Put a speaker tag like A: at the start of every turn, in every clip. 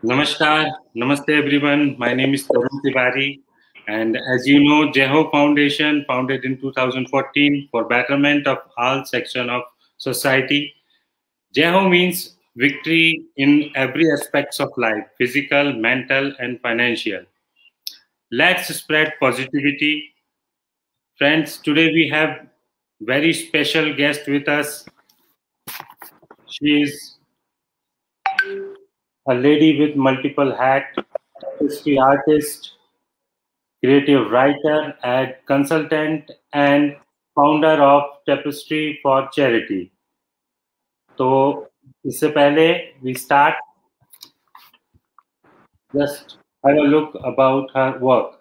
A: Namaskar, Namaste everyone. My name is Tarun Tiwari, and as you know, Jeho Foundation, founded in 2014 for betterment of all section of society. Jeho means victory in every aspects of life, physical, mental, and financial. Let's spread positivity, friends. Today we have very special guest with us. She is a lady with multiple hats, history artist, creative writer and consultant and founder of Tapestry for Charity. तो इससे पहले we start, just have a look about her work.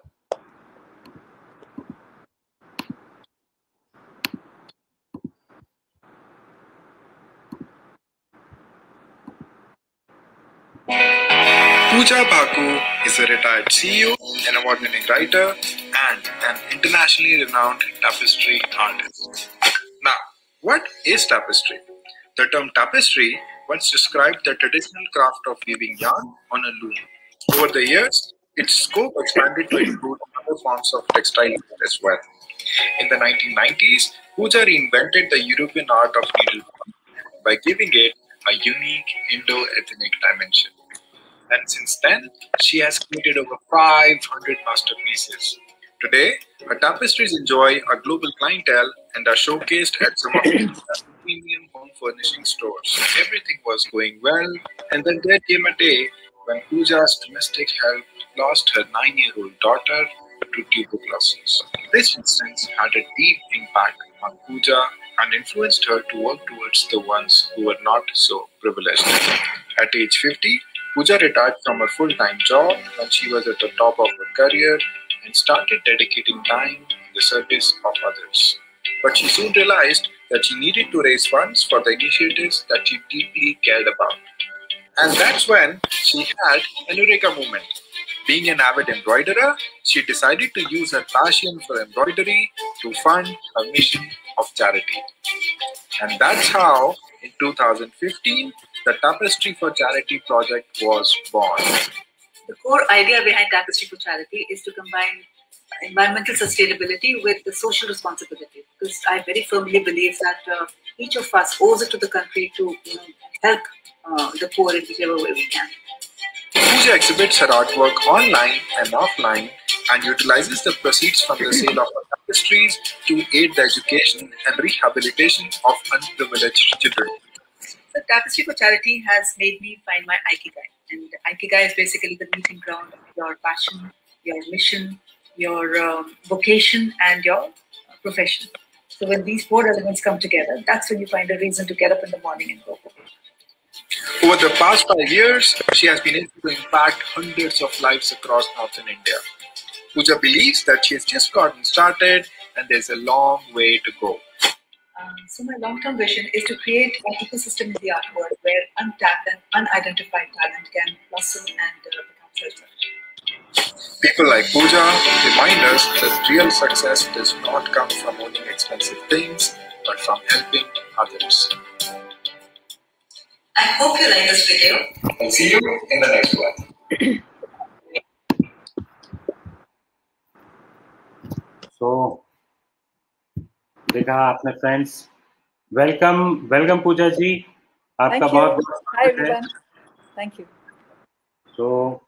B: Pooja Baku is a retired CEO, an award-winning writer, and an internationally renowned tapestry artist. Now, what is tapestry? The term tapestry once described the traditional craft of weaving yarn on a loom. Over the years, its scope expanded to include other forms of textile as well. In the 1990s, Pooja reinvented the European art of needlepoint by giving it a unique Indo-ethnic dimension. And since then, she has created over 500 masterpieces. Today, her tapestries enjoy a global clientele and are showcased at some of the premium home furnishing stores. Everything was going well, and then there came a day when Pooja's domestic health lost her 9-year-old daughter to tuberculosis. This instance had a deep impact on Pooja and influenced her to work towards the ones who were not so privileged. At age 50, Pooja retired from her full-time job when she was at the top of her career and started dedicating time in the service of others. But she soon realized that she needed to raise funds for the initiatives that she deeply cared about. And that's when she had an Eureka moment. Being an avid embroiderer, she decided to use her passion for embroidery to fund her mission of charity. And that's how, in 2015, the Tapestry for Charity project was born.
C: The core idea behind Tapestry for Charity is to combine environmental sustainability with the social responsibility, because I very firmly believe that each of us owes it to the country to help the poor in whichever way we can.
B: Pooja exhibits her artwork online and offline and utilizes the proceeds from the sale of her tapestries to aid the education and rehabilitation of unprivileged children.
C: The Tapestry for Charity has made me find my Ikigai. And Ikigai is basically the meeting ground of your passion, your mission, your vocation, and your profession. So when these four elements come together, that's when you find a reason to get up in the morning and go.
B: Over the past 5 years, she has been able to impact hundreds of lives across northern India. Pooja believes that she has just gotten started and there's a long way to go.
C: So my long-term vision is to create an ecosystem in the art world where untapped and unidentified talent can blossom and become flourishing.
B: People like Pooja remind us that real success does not come from owning expensive things, but from helping others.
C: I hope you like this video.
B: And see you in the next one.
A: So, देखा आपने friends. Welcome पूजा जी. आपका बहुत
C: Hi everyone. Thank you.
A: So,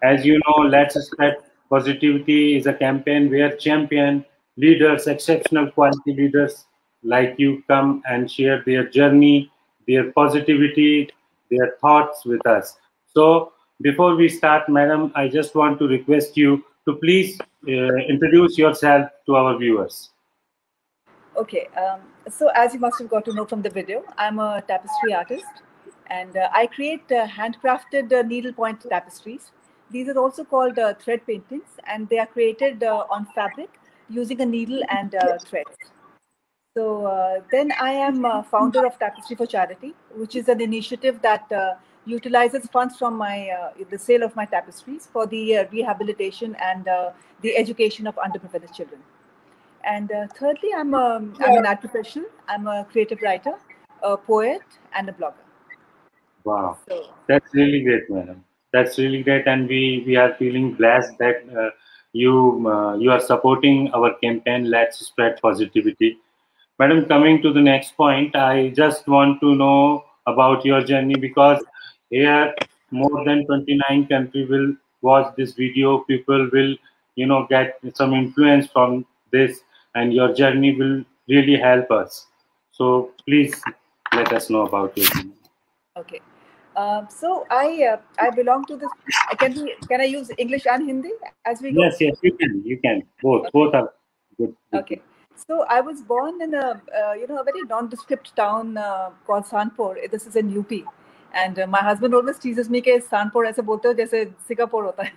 A: as you know, Let's Spread Positivity is a campaign where champion leaders, exceptional quality leaders like you come and share their journey, their positivity, their thoughts with us. So, before we start, madam, I just want to request you to please introduce yourself to our viewers.
C: Okay, so as you must have got to know from the video, I'm a tapestry artist, and I create handcrafted needlepoint tapestries. These are also called thread paintings, and they are created on fabric using a needle and threads. So then I am founder of Tapestry for Charity, which is an initiative that utilizes funds from the sale of my tapestries for the rehabilitation and the education of underprivileged children. And thirdly, I'm an art professional. I'm a creative writer, a poet, and a blogger.
A: Wow.
C: So
A: That's really great, madam. That's really great, and we are feeling blessed that you are supporting our campaign. Let's spread positivity, madam. Coming to the next point, I just want to know about your journey because here more than 29 countries will watch this video. People will get some influence from this, and your journey will really help us. So please let us know about your journey.
C: Okay. So I belong to this. Can I use English and Hindi as we go?
A: Yes, yes, you can. You can. Both.
C: Okay.
A: Both are good.
C: Okay. So I was born in a very nondescript town called Sanpur. This is in UP, and my husband always teases me कि Sanpur ऐसे बोलते हो जैसे Singapore होता है.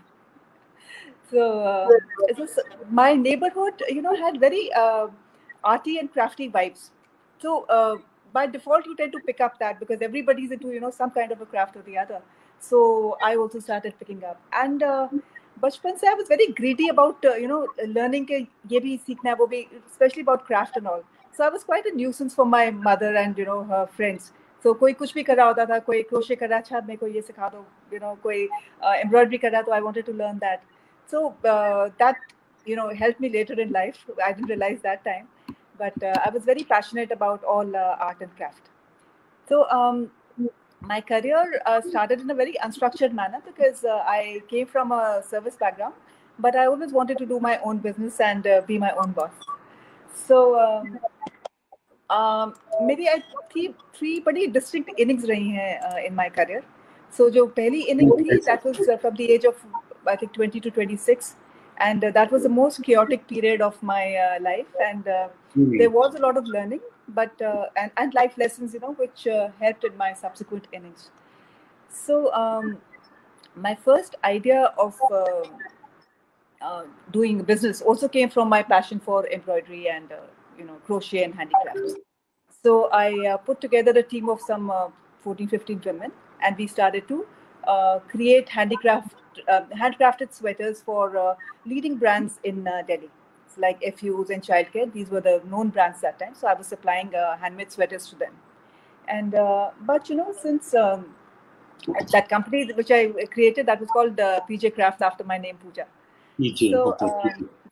C: So it was, my neighborhood, had very arty and crafty vibes. So by default, you tend to pick up that because everybody's into some kind of a craft or the other. So I also started picking up, and बचपन से I was very greedy about learning के ये भी सीखना है वो भी, especially about craft and all. So I was quite a nuisance for my mother and her friends. So कोई कुछ भी कर रहा होता था, कोई crochet कर रहा, अच्छा मेरे को ये सिखा दो, कोई embroidery कर रहा, तो I wanted to learn that. So that helped me later in life. I didn't realize that time, but I was very passionate about all art and craft. So my career started in a very unstructured manner because I came from a service background, but I always wanted to do my own business and be my own boss. So maybe I three pretty distinct innings rahi hain in my career. So जो पहली inning थी, that was from the age of I think 20 to 26, and that was the most chaotic period of my life, and there was a lot of learning, but and life lessons, which helped in my subsequent innings. So my first idea of doing business also came from my passion for embroidery and crochet and handicrafts. So I put together a team of some 14, 15 women, and we started to create handcrafted sweaters for leading brands in Delhi. So like FUs and Childcare, these were the known brands that time. So I was supplying handmade sweaters to them. And but since that company which I created, that was called PJ Crafts after my name, Pooja.
A: PJ.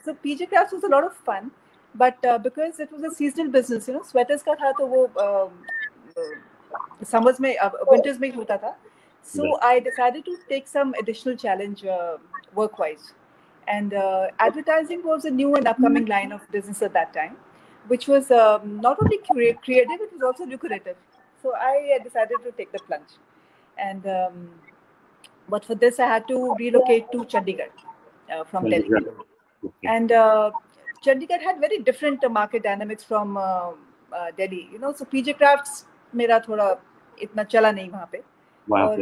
C: So PJ Crafts was a lot of fun, but because it was a seasonal business, sweaters का था तो वो summers में winters में होता था. So I decided to take some additional challenge work-wise, and advertising was a new and upcoming line of business at that time, which was not only creative, it was also lucrative. So I decided to take the plunge, and but for this I had to relocate to Chandigarh from Delhi, and Chandigarh had very different market dynamics from Delhi. So PJ Crafts मेरा थोड़ा इतना चला नहीं वहाँ पे. Or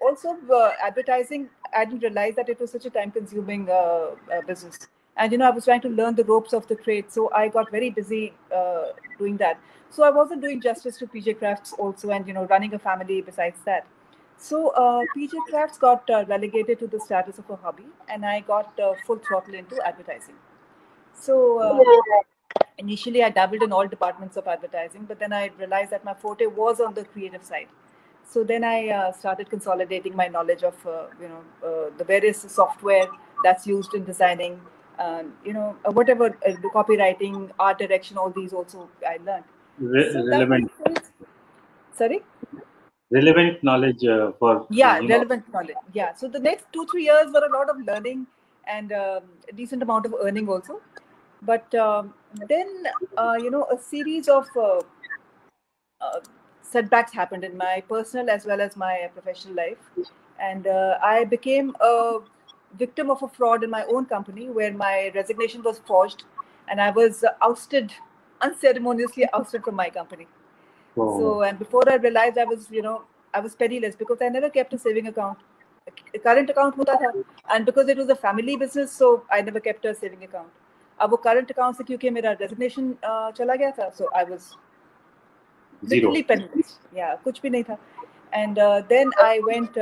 C: also advertising, I didn't realize that it was such a time-consuming business. And I was trying to learn the ropes of the trade, so I got very busy doing that. So I wasn't doing justice to PJ Crafts also, and running a family besides that. So PJ Crafts got relegated to the status of a hobby, and I got full throttle into advertising. So initially, I dabbled in all departments of advertising, but then I realized that my forte was on the creative side. So then I started consolidating my knowledge of the various software that's used in designing, whatever the copywriting, art direction, all these also I learned.
A: Relevant.
C: Sorry.
A: Relevant knowledge for
C: relevant knowledge. Yeah. So the next 2-3 years were a lot of learning and a decent amount of earning also. But then a series of setbacks happened in my personal as well as my professional life, and I became a victim of a fraud in my own company where my resignation was forged and I was unceremoniously ousted from my company. So, and before I realized I was penniless because I never kept a saving account. A current account hota tha, and because it was a family business, so I never kept a saving account. अब वो current account से क्योंकि मेरा resignation चला गया था, so I was literally penniless. Yeah, कुछ भी नहीं था. And then I went,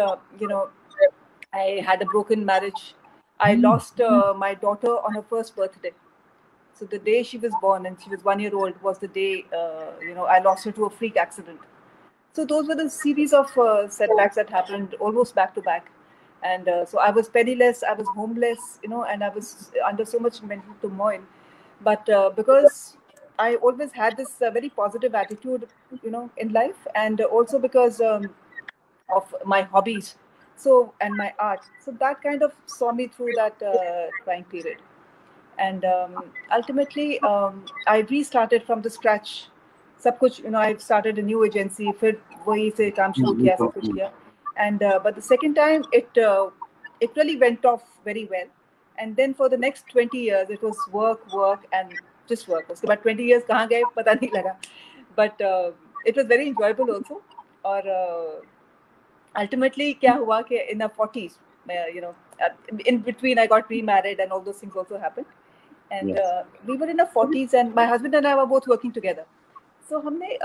C: I had a broken marriage. I lost my daughter on her first birthday. So the day she was born and she was 1 year old was the day, I lost her to a freak accident. So those were the series of setbacks that happened almost back to back. And so I was penniless, I was homeless, and I was under so much mental turmoil. But because I always had this very positive attitude, in life, and also because of my hobbies, and my art, so that kind of saw me through that trying period. And ultimately, I restarted from the scratch. सब कुछ, I started a new agency, फिर वही से काम शुरू किया, सब कुछ किया. And but the second time, it really went off very well. And then for the next 20 years, it was work and just work. उसके बाद 20 years कहाँ गए पता नहीं लगा. But it was very enjoyable also. और ultimately क्या हुआ कि in the 40s, in between I got remarried and all those things also happened. And
A: Yes.
C: We were in our 40s, and my husband and I were both working together. So हमने,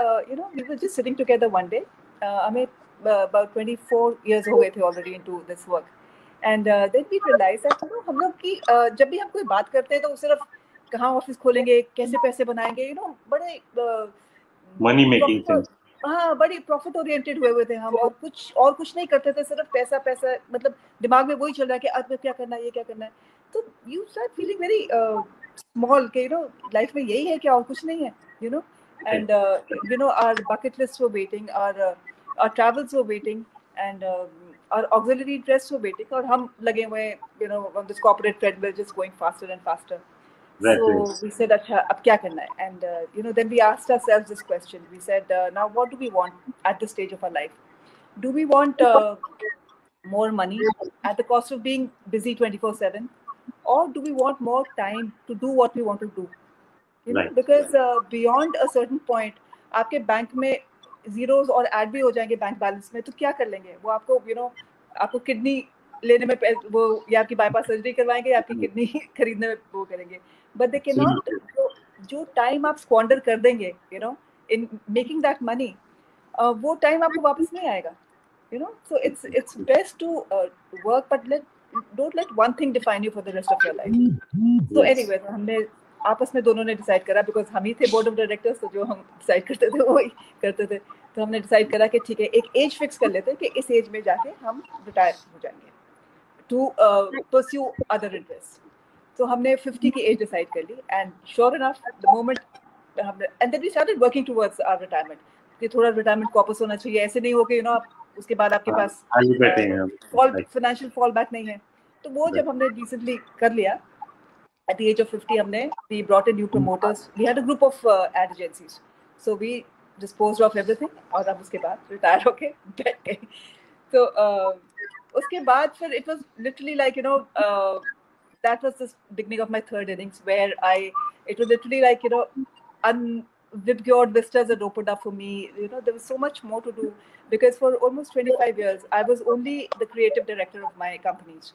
C: we were just sitting together one day. हमें about 24 years हो गए थे already into this work. And then we realized that हम लोग की जब भी हम कोई बात करते हैं तो सिर्फ कहाँ ऑफिस खोलेंगे, कैसे पैसे बनाएंगे, बड़े
A: Money making things.
C: हाँ, बड़ी प्रॉफिट ओरिएंटेड हुए थे हम, और कुछ नहीं करते थे, सिर्फ पैसा पैसा, मतलब दिमाग में वही चल रहा है कि अब क्या करना है, ये क्या करना है. तो you start feeling very small के लाइफ में यही है क्या, और कुछ नहीं है, and our bucket lists were waiting, our travels were waiting, and our auxiliary interests were waiting, और हम लगे हुए on this corporate treadmill, just going faster and faster.
A: Right,
C: So
A: right.
C: we said, "अच्छा, अब क्या करना है?" And then we asked ourselves this question. We said, "Now, what do we want at this stage of our life? Do we want more money at the cost of being busy 24/7, or do we want more time to do what we want to do?"
A: Right.
C: Because beyond a certain point, आपके bank में zeros और add भी हो जाएंगे bank balance में, तो क्या कर लेंगे वो? आपको किडनी लेने में वो, या आपकी बाईपास सर्जरी करवाएंगे, या आपकी किडनी खरीदने में वो करेंगे. बट दे कैन नॉट, जो टाइम आप स्क्वांडर कर देंगे इन मेकिंग दैट मनी, वो टाइम आपको वापस नहीं आएगा. So it's best to work, but don't let one thing define you for the rest of your life. So anyway, हमने आपस में दोनों ने डिसाइड करा, बिकॉज हम ही थे बोर्ड ऑफ डायरेक्टर्स, तो जो हम डिसाइड करते थे वही करते थे. तो हमने डिसाइड करा कि ठीक है, एक एज फिक्स कर लेते हैं कि इस एज में जाके हम रिटायर हो जाएंगे टू परस्यू अदर इंटरेस्ट. तो हमने 50 की एज डिसाइड कर ली, and sure enough the moment हमने, and then we started working towards our retirement, कि थोड़ा रिटायरमेंट वापस होना चाहिए. ऐसे नहीं हो कि आप उसके बाद आपके पास फाइनेंशियल फॉल बैक नहीं है. तो वो जब हमने रिसेंटली कर लिया at the age of 50, we brought in new promoters. We had a group of ad agencies, so we disposed of everything, और अब उसके बाद रिटायर होके बैठ गए. तो उसके बाद फिर it was literally like that was the beginning of my third innings, where it was literally like unvibgured vistas that opened up for me. There was so much more to do, because for almost 25 years I was only the creative director of my companies.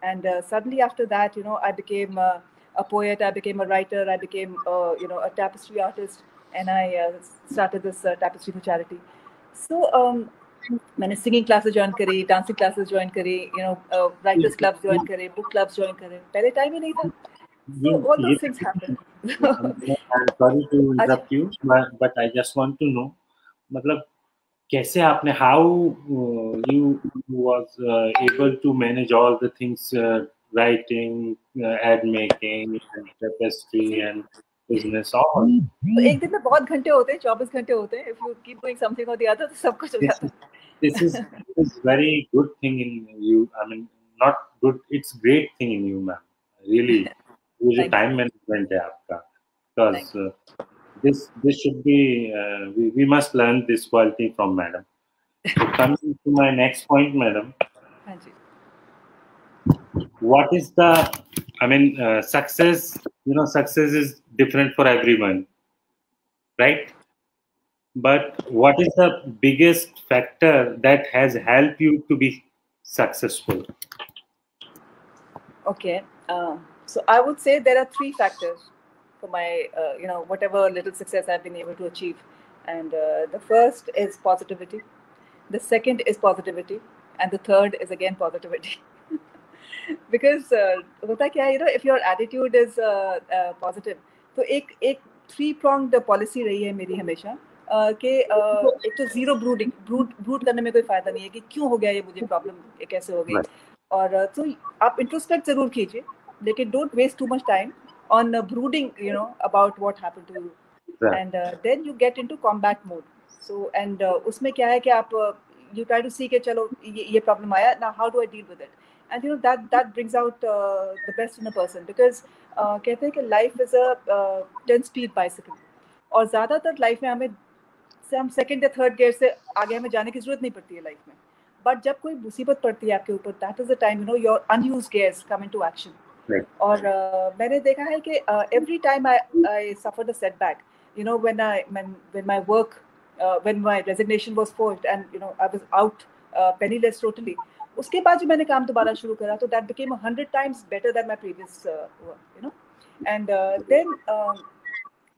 C: And suddenly after that, I became a poet, I became a writer, I became, a tapestry artist, and I started this tapestry for charity. So मैंने singing classes join करी, dancing classes join करी, writers clubs join करे, book clubs join करे. पहले time ही नहीं था. So all those things happened.
A: I'm sorry to interrupt you, but I just want to know, मतलब कैसे आपने, how you was able to manage all the things, writing, ad making, and tapestry and business all.
C: तो एक दिन में बहुत घंटे होते हैं, 24 घंटे होते हैं. If you keep doing something or the other, तो सब कुछ हो जाता है.
A: This is very good thing in you. I mean, not good. It's great thing in you, ma'am. Really, ये time management है आपका. Because this should be. We must learn this quality from madam. So coming to my next point, madam. What is the? I mean, success. Success is different for everyone, right? But what is the biggest factor that has helped you to be successful?
C: Okay, so I would say there are 3 factors for my, whatever little success I've been able to achieve. And the first is positivity, the second is positivity, and the third is again positivity. Because hota kya hai, if your attitude is positive, तो एक 3-pronged policy रही है मेरी हमेशा, कि एक तो zero brood करने में कोई फायदा नहीं है कि क्यों हो गया ये, मुझे प्रॉब्लम कैसे हो गई, और तो आप इंट्रोस्पेक्ट जरूर कीजिए, लेकिन don't waste too much time on brooding about what happened to you, and then you get into combat mode. So and उसमें क्या है कि आप you try to see कि चलो ये प्रॉब्लम आया, now how do I deal with it, and that brings out the best in a person, because कहते हैं कि life is a 10-speed bicycle, और ज़्यादातर लाइफ में हम सेकंड या थर्ड गियर से आगे हमें जाने की जरूरत नहीं पड़ती है लाइफ में, बट जब कोई मुसीबत पड़ती है आपके ऊपर, that is the time your unused gears come into action. और मैंने देखा है कि every time I suffered a setback, when my work when my resignation was forced and I was out penniless totally, उसके बाद जो मैंने काम दोबारा शुरू करा, तो that became 100 times better than my previous work, and then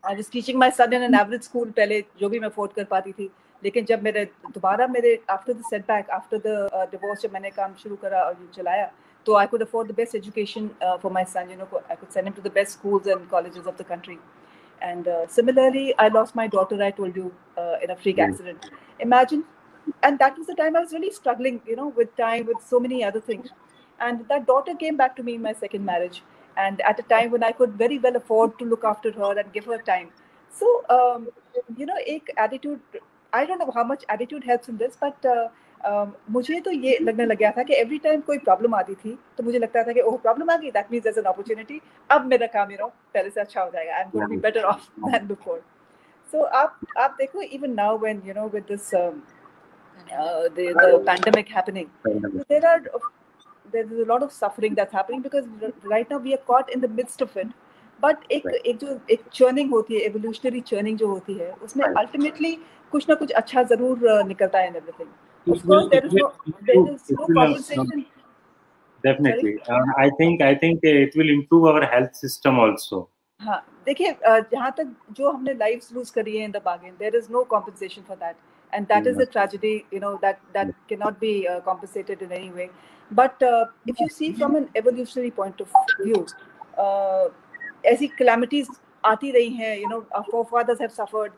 C: I was teaching my son in an average school, पहले जो भी मैं अफोर्ड कर पाती थी, लेकिन जब मेरे दोबारा after the setback, after the divorce, जब मैंने काम शुरू करा और चलाया, तो I could afford the best education for my son, I could send him to the best schools and colleges of the country. And similarly, I lost my daughter, I told you, in a freak accident. Imagine, and that was the time I was really struggling, with time, with so many other things. And that daughter came back to me in my second marriage, and at a time when I could very well afford to look after her and give her time. So, एक attitude, I don't know how much attitude helps in this, but मुझे तो ये लगने लग गया था कि every time कोई प्रॉब्लम आती थी तो मुझे लगता था कि ओह प्रॉब्लम आ गई, that means there is an opportunity, अब मेरा काम पहले से अच्छा हो जाएगा, I am going to be better off than before. So आप देखो, even now when with this the pandemic happening, there is a lot of suffering that's happening, because right now we are caught in the midst of it. But एक churning होती है, evolutionary churning जो होती है, उसमें ultimately कुछ ना कुछ अच्छा जरूर निकलता है in everything. Of course, there is no compensation.
A: Definitely, I think it will improve our health system also.
C: हाँ, देखिए जहाँ तक जो हमने lives lose करी है in the bargain, there is no compensation for that, and that is a tragedy, that cannot be compensated in any way. But if you see from an evolutionary point of view, ऐसी calamities आती रही हैं, our forefathers have suffered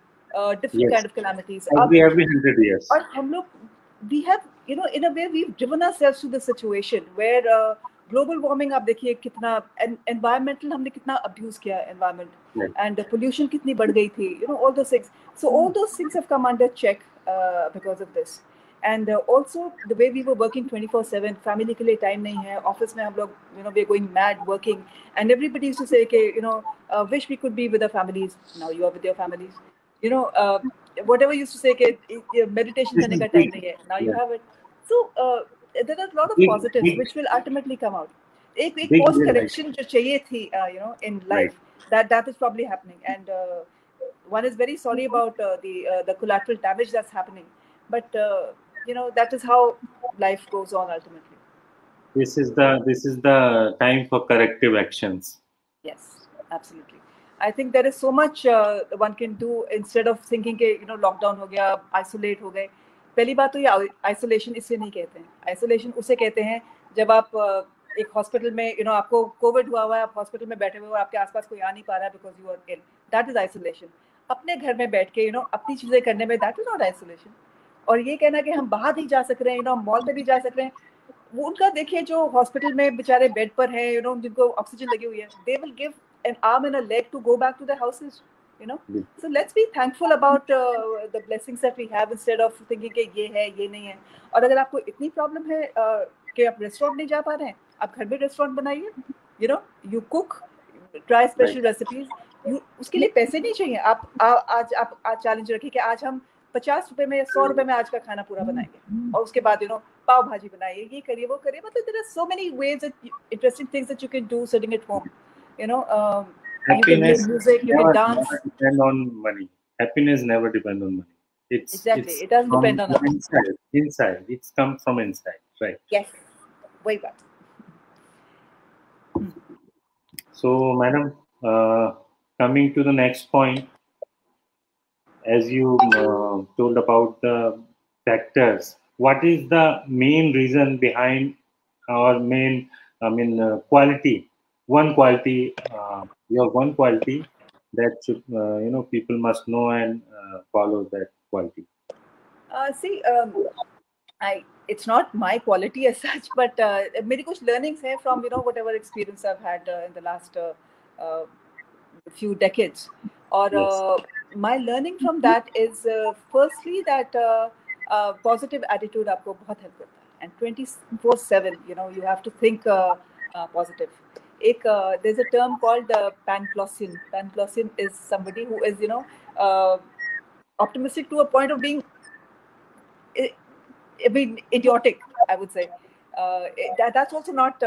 C: different kind of calamities.
A: Every 100 years.
C: और हम लोग, we have, in a way, we've driven ourselves to the situation where global warming, आप देखिए कितना environmental हमने कितना abuse किया environment, and pollution कितनी बढ़ गई थी, all those things. So all those things have come under check because of this. And also the way we were working 24/7, family के लिए time नहीं है, office में हम लोग, we are going mad working, and everybody used to say कि wish we could be with our families. Now you are with your families. Whatever used to say कि meditation करने का time नहीं है, now you have it. So there are a lot of positives which will ultimately come out. एक course correction जो चाहिए थी, in life, that is probably happening, and one is very sorry about the collateral damage that's happening, but that is how life goes on ultimately.
A: This is the time for corrective actions.
C: Yes, absolutely. I think there is so much one can do instead of thinking कि lockdown हो गया, isolate हो गए. पहली बात तो ये isolation इसे नहीं कहते हैं. Isolation उसे कहते हैं जब आप एक हॉस्पिटल में आपको कोविड हुआ है, आप हॉस्पिटल में बैठे हुए हो, आपके आसपास कोई आ नहीं पा रहा है because you are ill. That is isolation. अपने घर में बैठ के अपनी चीजें करने में, दैट इज नॉट आइसोलेशन. और ये कहना कि हम बाहर नहीं जा सक रहे हैं, मॉल में भी जा सक रहे हैं, वो उनका देखिए जो हॉस्पिटल में बेचारे बेड पर है, जिनको ऑक्सीजन लगी हुई है, they will give an arm and a leg to go back to their houses, so let's be thankful about the blessings that we have instead of thinking कि ये है ये नहीं है. और अगर आपको इतनी प्रॉब्लम है कि आप रेस्टोरेंट नहीं जा पा रहे हैं, आप घर में रेस्टोरेंट बनाइए, you cook, try special recipes. उसके लिए पैसे नहीं चाहिए. आप चैलेंज रखिए कि आज हम 50 रुपए में या 100 रुपए में आज का खाना पूरा बनाएंगे, और उसके बाद पाव भाजी बनाइए, ये करिए वो करिए. मतलब there are so many ways, interesting things that you can do sitting at home.
A: Happiness
C: you can music, you can dance.
A: Never depend on money. Happiness never depend on money.
C: Exactly. It doesn't depend on
A: inside. Inside. It's come from inside, right?
C: Yes. Way back.
A: So, madam, coming to the next point, as you told about the factors, what is the main reason behind our main, quality? One quality, your one quality that should people must know and follow that quality?
C: See, it's not my quality as such, but मेरी कुछ learnings हैं from whatever experience I've had in the last few decades. Or my learning from that is firstly that positive attitude आपको बहुत help करता है, and 24/7 you have to think positive. There's a term called Panglossian. Panglossian is somebody who is optimistic to a point of being idiotic, I would say. That's also not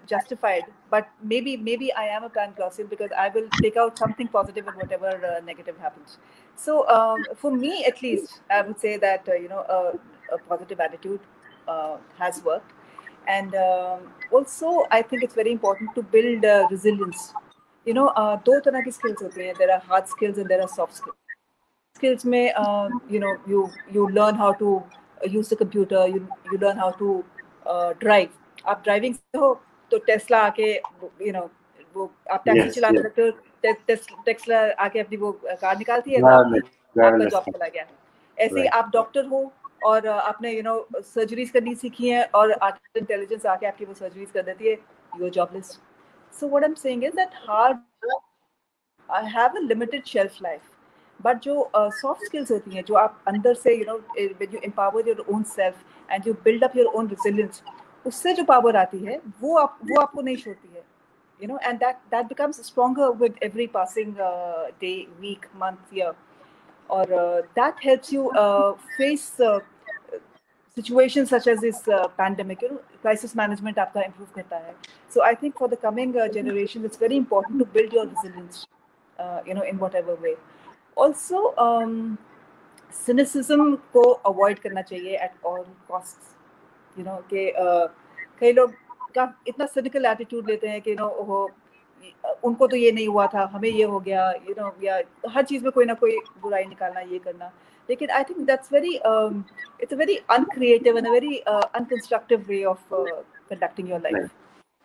C: justified, but maybe I am a Panglossian because I will take out something positive in whatever negative happens. So for me, at least, I would say that a positive attitude has worked, and also I think it's very important to build resilience. दो तरह की skills होती हैं. There are hard skills and there are soft skills. Skills में you learn how to use the computer, you learn how to drive. आप driving से हो तो टेस्ला आके वो आप टैक्सी चलाते रहते हो, टेस्ला आके अपनी वो कार निकालती है, आपका जॉब चला गया. ऐसे ही आप डॉक्टर हो और आपने सर्जरीज करनी सीखी है और आर्टिफिशियल इंटेलिजेंस आके आपकी वो सर्जरीज कर देती है, you are jobless. So what I am saying is that hard have a limited shelf life, but जो सॉफ्ट स्किल्स होती हैं, जो आप अंदर से when you empower your own self and you build up your own resilience, उससे जो power आती है वो आपको नहीं छोड़ती है, and that becomes stronger with every passing day, week, month, year, or that helps you face situations such as this pandemic. Crisis management आपका improve करता है. So I think for the coming generation, it's very important to build your resilience, in whatever way. Also, cynicism को avoid करना चाहिए at all costs. कि कई लोग का इतना cynical attitude लेते हैं कि उनको तो ये नहीं हुआ था, हमें ये हो गया, या हर चीज में कोई ना कोई बुराई निकालना, ये करना. लेकिन I think that's it's a very uncreative and a very unconstructive way of conducting your life.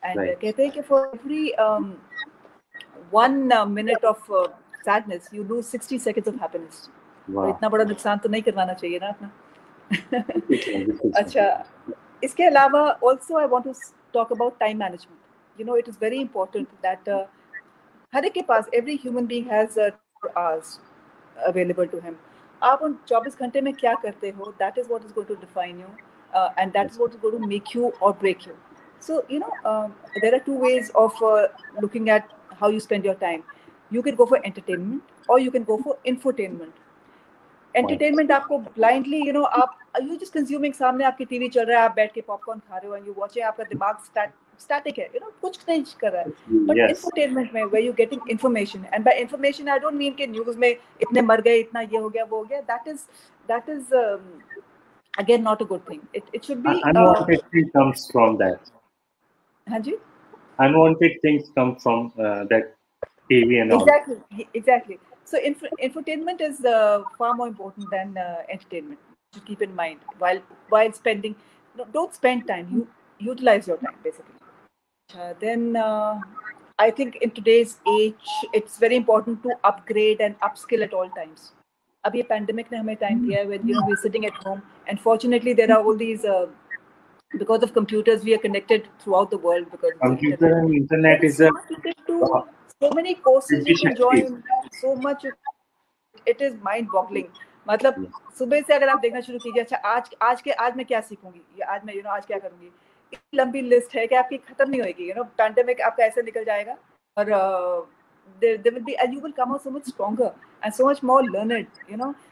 C: And कहते हैं कि for every 1 minute of sadness, you lose 60 seconds of happiness. तो इतना बड़ा नुकसान तो नहीं करवाना चाहिए ना अपना. अच्छा, इसके अलावा also I want to talk about time management. It is very important that हर एक के पास, every human being has 4 hours available to him. आप उन 24 घंटे में क्या करते हो, that is what is going to define you, and that is what is going to make you or break you. So there are 2 ways of looking at how you spend your time. You can go for entertainment or you can go for infotainment. Entertainment आपको blindly, you just consuming, सामने आपकी TV चल रहा है, आप बैठ के popcorn खा रहे हो, and you watching, आपका दिमाग static है, कुछ नहीं कर रहा है. But infotainment में, where you getting information, and by information I don't mean कि news में इतने मर गए, इतना ये हो गया, वो हो गया. That is again not a good thing. It should be
A: unwanted things comes from that.
C: हाँ जी.
A: Unwanted things come from that TV and all.
C: Exactly. So infotainment is far more important than entertainment. You keep in mind while spending. Don't spend time. You utilize your time basically. Then I think in today's age, it's very important to upgrade and upskill at all times. अब ये pandemic ने हमें time दिया है when we're sitting at home, and fortunately there are all these because of computers we are connected throughout the world because
A: computer and internet is a
C: so many courses you can join, so much. It is mind-boggling. मतलब सुबह से अगर आप देखना शुरू कीजिए, अच्छा आज मैं क्या सीखूंगी, या आज मैं आज क्या करूंगी, इतनी लंबी लिस्ट है कि आपकी खत्म नहीं होगी. पैंडेमिक आपका ऐसे निकल जाएगा, और there will be, and you will come out so much stronger and so much more learned.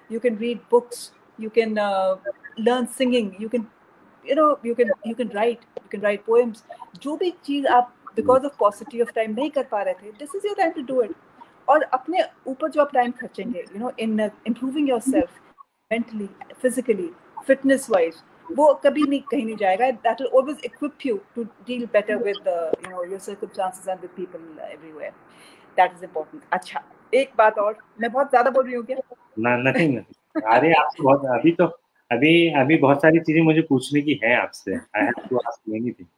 C: You can read books, you can learn singing, you can write poems. जो भी चीज आप because of paucity of time नहीं कर पा रहे थे, this is your time to do it. और अपने ऊपर जो आप time खर्चेंगे, in improving yourself mentally, physically, fitness wise, वो कभी नहीं कहीं नहीं जाएगा. That will always equip you to deal better with your circumstances and with people everywhere. That is important. अच्छा, एक बात और, मैं बहुत ज्यादा बोल रही हूँ क्या?
A: नहीं. अरे आपसे अभी बहुत सारी चीजें मुझे पूछने की है आपसे. I have to ask many things.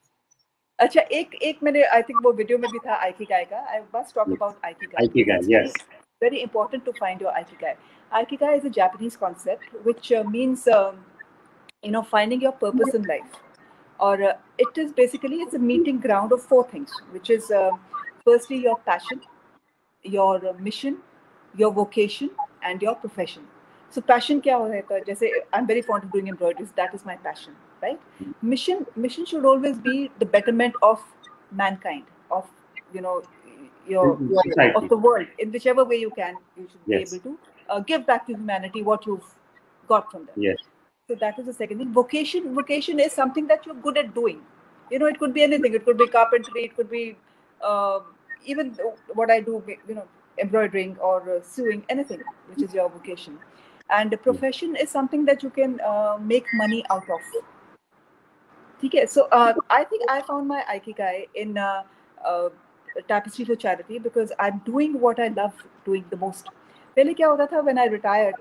C: अच्छा, एक मैंने I think वो वीडियो में भी था आइकिगाई का. I must talk about आइकिगाई.
A: Yes.
C: very important to find your Ikigai. Ikigai is a Japanese concept which means finding your purpose in life. Or it is basically, it's a meeting ground of four things, which is firstly your passion, your mission, your vocation, and your profession. So passion क्या होता है? जैसे I'm very fond of doing embroideries. That is my passion, right? Mission should always be the betterment of mankind, of your of the world in whichever way you can. You should be able to give back to humanity what you've got from them.
A: Yes.
C: So that is the second thing. Vocation is something that you're good at doing. It could be anything. It could be carpentry. It could be even what I do. Embroidering or sewing, anything which is your vocation. And the profession is something that you can make money out of. Okay, so I think I found my Ikigai in Tapestry for Charity because I'm doing what I love doing the most. पहले क्या होता था when I retired,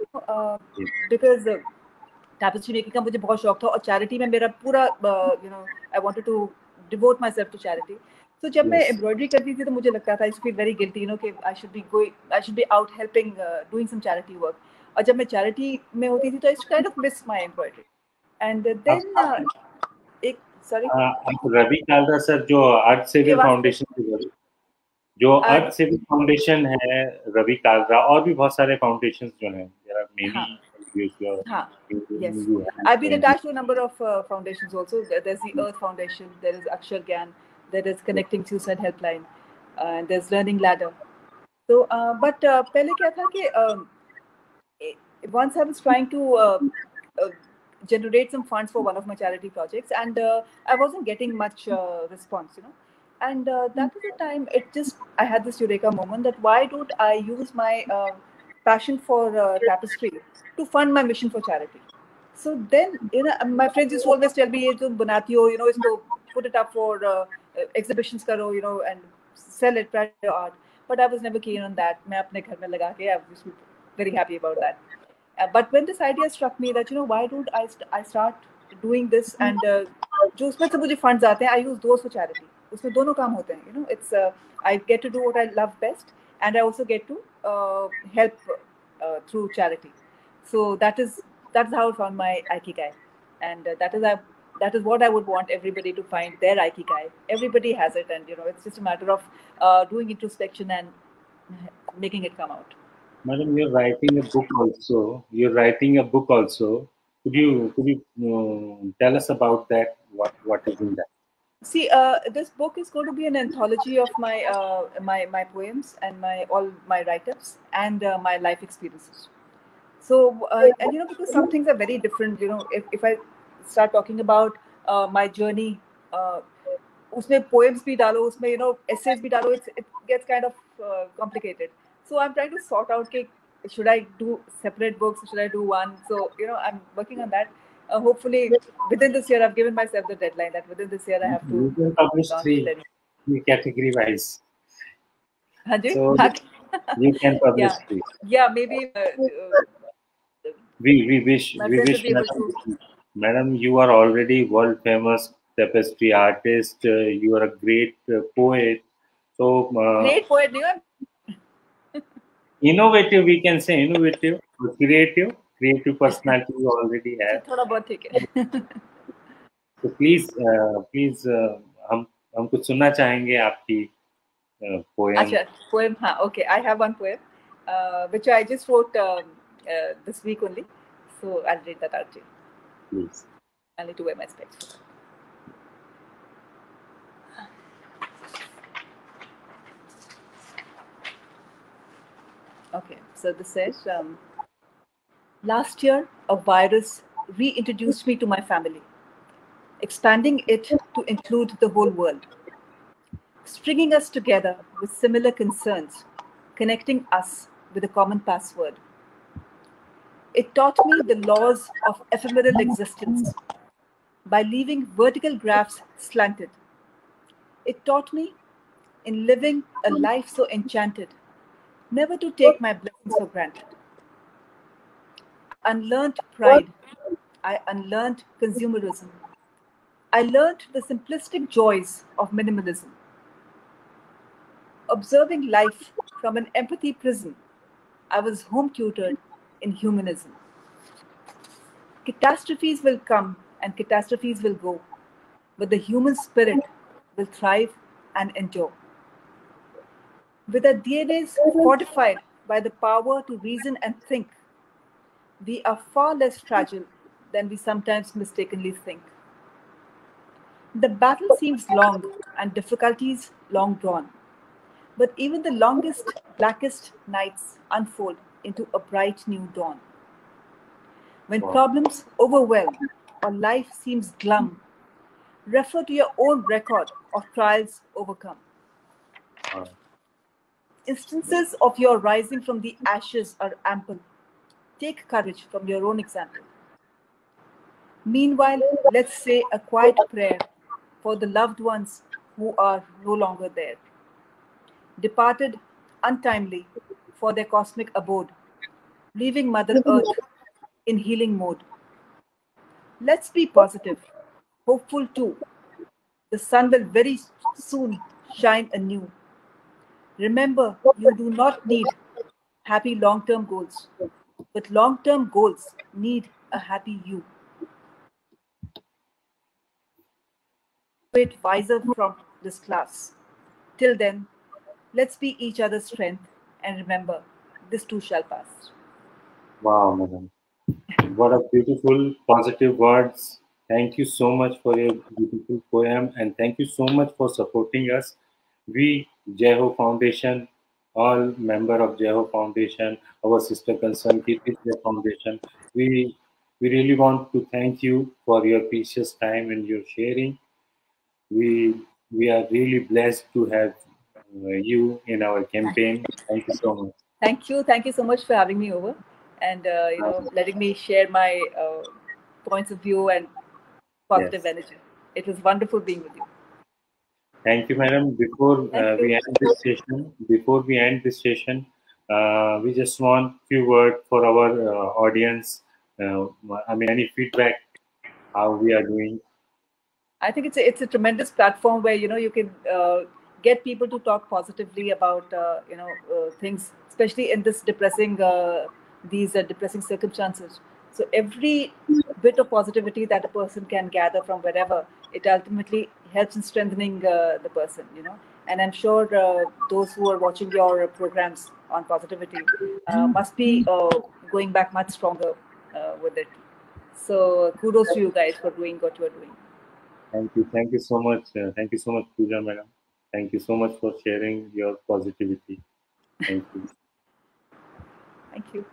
C: because tapestry making का मुझे बहुत शौक था और charity में मेरा पूरा I wanted to devote myself to charity. So जब मैं embroidery करती थी तो मुझे लगता था I feel very guilty, कि I should be out helping doing some charity work. और जब मैं charity में होती थी तो I kind of miss my embroidery. And then sorry.
A: Ravi Kalra sir जो अर्थ सिविल फाउंडेशन जो अर्थ सिविल फाउंडेशन है रवि कालरा और भी बहुत सारे फाउंडेशंस जो हैं
C: Yes, I've been attached to a number of foundations also. There's the Earth Foundation, there is Akshar Gyan, there is Connecting Suicide Helpline, and there's Learning Ladder. So, but पहले क्या था कि once I was trying to generate some funds for one of my charity projects, and I wasn't getting much response, And that was the time I had this eureka moment that why don't I use my passion for tapestry to fund my mission for charity. So then, my friends used to always tell me, "You banati ho, isko put it up for exhibitions karo, and sell it, try your art." But I was never keen on that. मैं अपने घर में लगा के I was very happy about that. But when this idea struck me that why don't I start doing this and जो उसमें से मुझे funds आते हैं, I use those for charity. उसमें दोनों काम होते हैं. It's I get to do what I love best, and I also get to help through charity. So that's how I found my Ikigai, and that is what I would want everybody to find their Ikigai. Everybody has it, and it's just a matter of doing introspection and making it come out.
A: Madam, you're writing a book also. Could you tell us about that? What is in that?
C: See, this book is going to be an anthology of my my poems and all my write-ups and my life experiences. So, and because some things are very different. If I start talking about my journey, उसमें poems भी डालो, उसमें essays भी डालो, it gets kind of complicated. So I'm trying to sort out, should I do separate books? Should I do one? So I'm working on that. Hopefully within this year, I've given myself the deadline that within this year I have to.
A: You can publish three category wise.
C: So
A: you can publish three.
C: Yeah, maybe.
A: We wish, Madam, you are already world famous tapestry artist. You are a great poet. So
C: great poet,
A: innovative, we can say innovative, creative personality you already have.
C: थोड़ा बहुत ठीक है.
A: So please हम कुछ सुनना चाहेंगे आपकी poem.
C: अच्छा, poem, हाँ, okay. I have one poem which I just wrote this week only. So I'll read that out to you.
A: Please.
C: I need to wear my specs. Okay, so this says, last year, a virus reintroduced me to my family, expanding it to include the whole world, stringing us together with similar concerns, connecting us with a common password. It taught me the laws of ephemeral existence by leaving vertical graphs slanted. It taught me, in living a life so enchanted, never to take my blessings for granted. I unlearned pride. I unlearned consumerism. I learned the simplistic joys of minimalism. Observing life from an empathy prism I was home tutored in humanism. Catastrophes will come and catastrophes will go, but the human spirit will thrive and endure. With our DNAs fortified by the power to reason and think, we are far less fragile than we sometimes mistakenly think. The battle seems long and difficulties long drawn, but even the longest, blackest nights unfold into a bright new dawn. When problems overwhelm or life seems glum, refer to your own record of trials overcome. Instances of your rising from the ashes are ample. Take courage from your own example. Meanwhile, let's say a quiet prayer for the loved ones who are no longer there, departed untimely for their cosmic abode, leaving Mother Earth in healing mode. Let's be positive, hopeful too. The sun will very soon shine anew. Remember, you do not need happy long term goals, but long term goals need a happy you. Graduate wiser from this class. Till then, let's be each other's strength and remember, this too shall pass.
A: Wow, madam. What a beautiful, positive words. Thank you so much for your beautiful poem and thank you so much for supporting us. We, Jeho Foundation, all member of Jeho Foundation, our sister concern, Kirtishya Foundation, we really want to thank you for your precious time and your sharing. We are really blessed to have you in our campaign. Thank you so much.
C: Thank you so much for having me over, and letting me share my points of view and positive
A: Yes.
C: energy. It was wonderful being with you.
A: Thank you, madam.
C: Thank you.
A: Before we end this session, we just want few words for our audience. I mean, any feedback how we are doing.
C: I think it's a tremendous platform where you can get people to talk positively about things, especially in this depressing these depressing circumstances. So every bit of positivity that a person can gather from wherever, it ultimately helps in strengthening the person. And I'm sure those who are watching your programs on positivity must be going back much stronger with it. So kudos to you guys for doing what you are doing.
A: Thank you so much. Thank you so much, Pooja, madam. Thank you so much for sharing your positivity. Thank you.
C: Thank you.